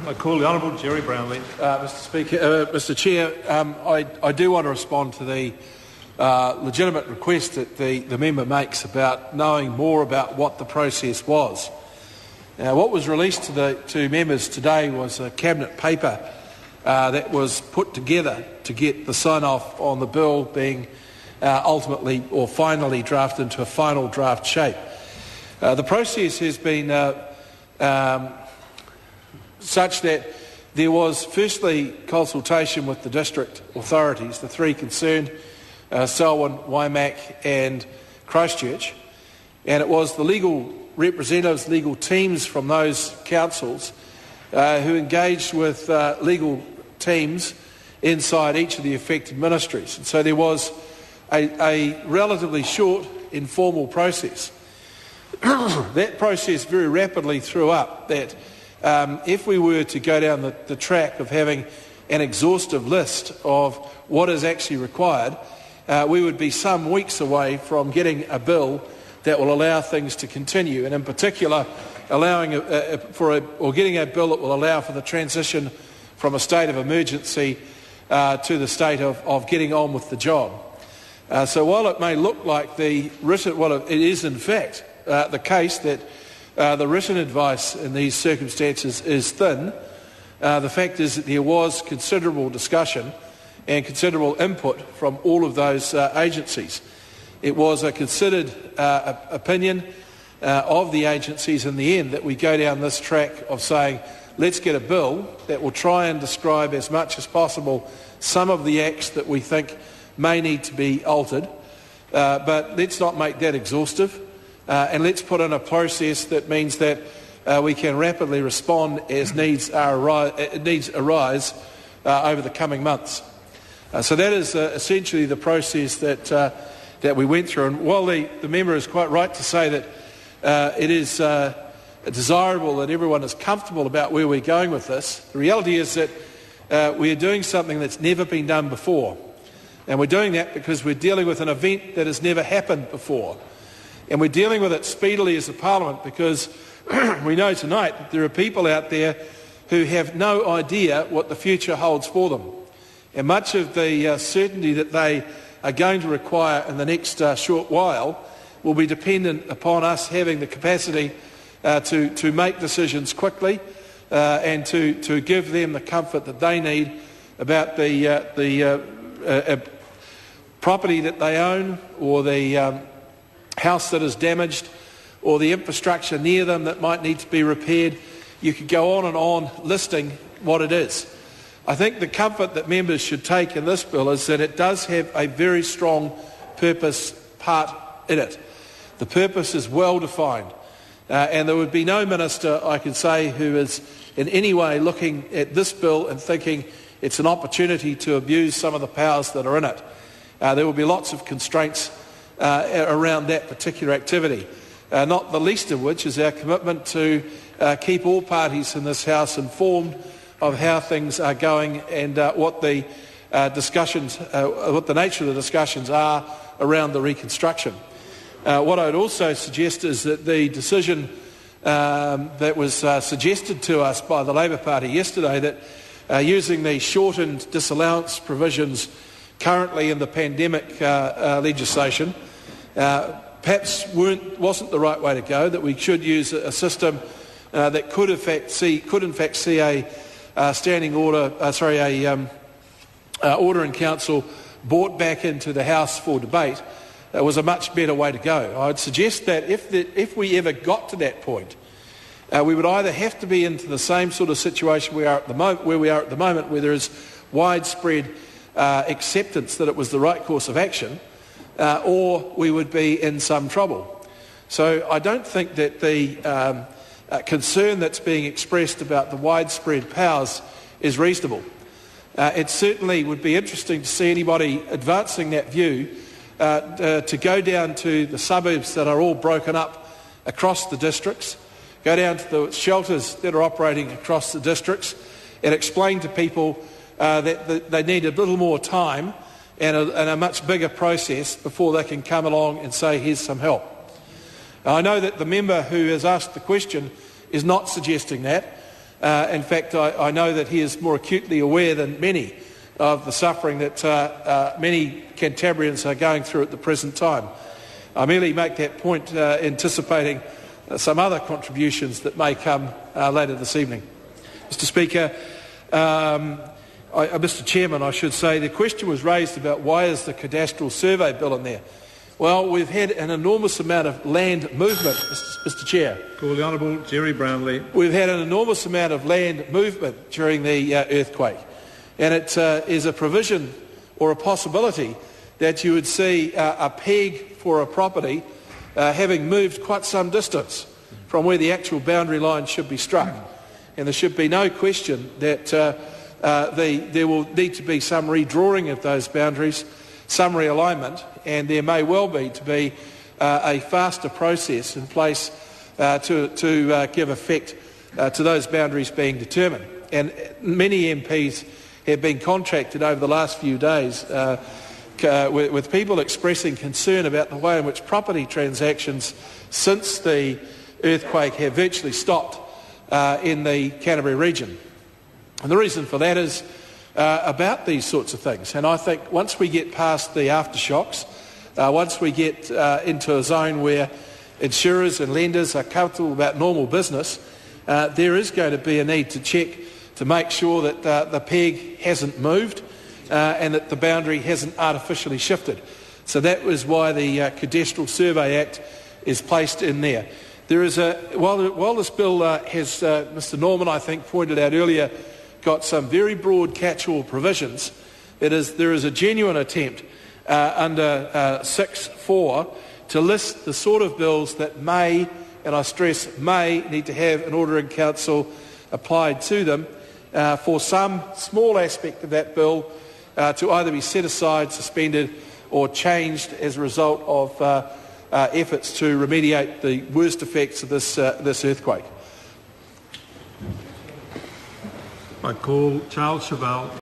I call the Honourable Jerry Brownlee. Mr Speaker, Mr Chair, I do want to respond to the legitimate request that the member makes about knowing more about what the process was. Now, what was released to members today was a cabinet paper that was put together to get the sign-off on the bill being ultimately or finally drafted into a final draft shape. The process has been such that there was firstly consultation with the district authorities, the three concerned, Selwyn, Waimak and Christchurch, and it was the legal representatives, legal teams from those councils who engaged with legal teams inside each of the affected ministries. And so there was a relatively short, informal process. That process very rapidly threw up that if we were to go down the track of having an exhaustive list of what is actually required, we would be some weeks away from getting a bill that will allow things to continue, and in particular allowing getting a bill that will allow for the transition from a state of emergency to the state of getting on with the job. So while it may look like it is in fact the case that the written advice in these circumstances is thin, the fact is that there was considerable discussion and considerable input from all of those agencies. It was a considered opinion of the agencies in the end that we go down this track of saying, let's get a bill that will try and describe as much as possible some of the acts that we think may need to be altered, but let's not make that exhaustive, and let's put in a process that means that we can rapidly respond as needs arise over the coming months. So that is essentially the process that we went through. And while the member is quite right to say that it is desirable that everyone is comfortable about where we're going with this, the reality is that we are doing something that's never been done before. And we're doing that because we're dealing with an event that has never happened before. And we're dealing with it speedily as a parliament because we know tonight that there are people out there who have no idea what the future holds for them. And much of the certainty that they are going to require in the next short while will be dependent upon us having the capacity to make decisions quickly and to give them the comfort that they need about the property that they own, or the house that is damaged, or the infrastructure near them that might need to be repaired. You could go on and on listing what it is. I think the comfort that members should take in this bill is that it does have a very strong purpose part in it. The purpose is well defined, and there would be no minister, I can say, who is in any way looking at this bill and thinking it's an opportunity to abuse some of the powers that are in it. There will be lots of constraints around that particular activity, not the least of which is our commitment to keep all parties in this House informed of how things are going and what the nature of the discussions are around the reconstruction. What I would also suggest is that the decision that was suggested to us by the Labor Party yesterday, that using the shortened disallowance provisions currently in the pandemic legislation perhaps wasn't the right way to go, that we should use a system that could in fact see a standing order, order in council brought back into the House for debate. Was a much better way to go. I would suggest that if we ever got to that point, we would either have to be into the same sort of situation where we are at the moment, where there is widespread acceptance that it was the right course of action, or we would be in some trouble. So I don't think that the concern that's being expressed about the widespread powers is reasonable. It certainly would be interesting to see anybody advancing that view to go down to the suburbs that are all broken up across the districts, go down to the shelters that are operating across the districts and explain to people that they need a little more time and a much bigger process before they can come along and say, here's some help. Now, I know that the member who has asked the question is not suggesting that. In fact, I know that he is more acutely aware than many of the suffering that many Cantabrians are going through at the present time. I merely make that point anticipating some other contributions that may come later this evening. Mr. Speaker, Mr. Chairman, I should say, the question was raised about why is the cadastral survey bill in there. Well, we've had an enormous amount of land movement, Mr. Chair. Call the Honourable Jerry Brownlee. We've had an enormous amount of land movement during the earthquake, and it is a provision or a possibility that you would see a peg for a property having moved quite some distance from where the actual boundary line should be struck. And there should be no question that there will need to be some redrawing of those boundaries, some realignment, and there may well be a faster process in place to give effect to those boundaries being determined. And many MPs have been contracted over the last few days with people expressing concern about the way in which property transactions since the earthquake have virtually stopped in the Canterbury region. And the reason for that is about these sorts of things. And I think once we get past the aftershocks, once we get into a zone where insurers and lenders are comfortable about normal business, there is going to be a need to check to make sure that the peg hasn't moved and that the boundary hasn't artificially shifted. So that was why the Cadastral Survey Act is placed in there. There is while this bill has, Mr. Norman, I think, pointed out earlier, got some very broad catch-all provisions, there is a genuine attempt under 6.4 to list the sort of bills that may, and I stress may, need to have an order in council applied to them for some small aspect of that bill to either be set aside, suspended or changed as a result of efforts to remediate the worst effects of this earthquake. I call Charles Chevelle.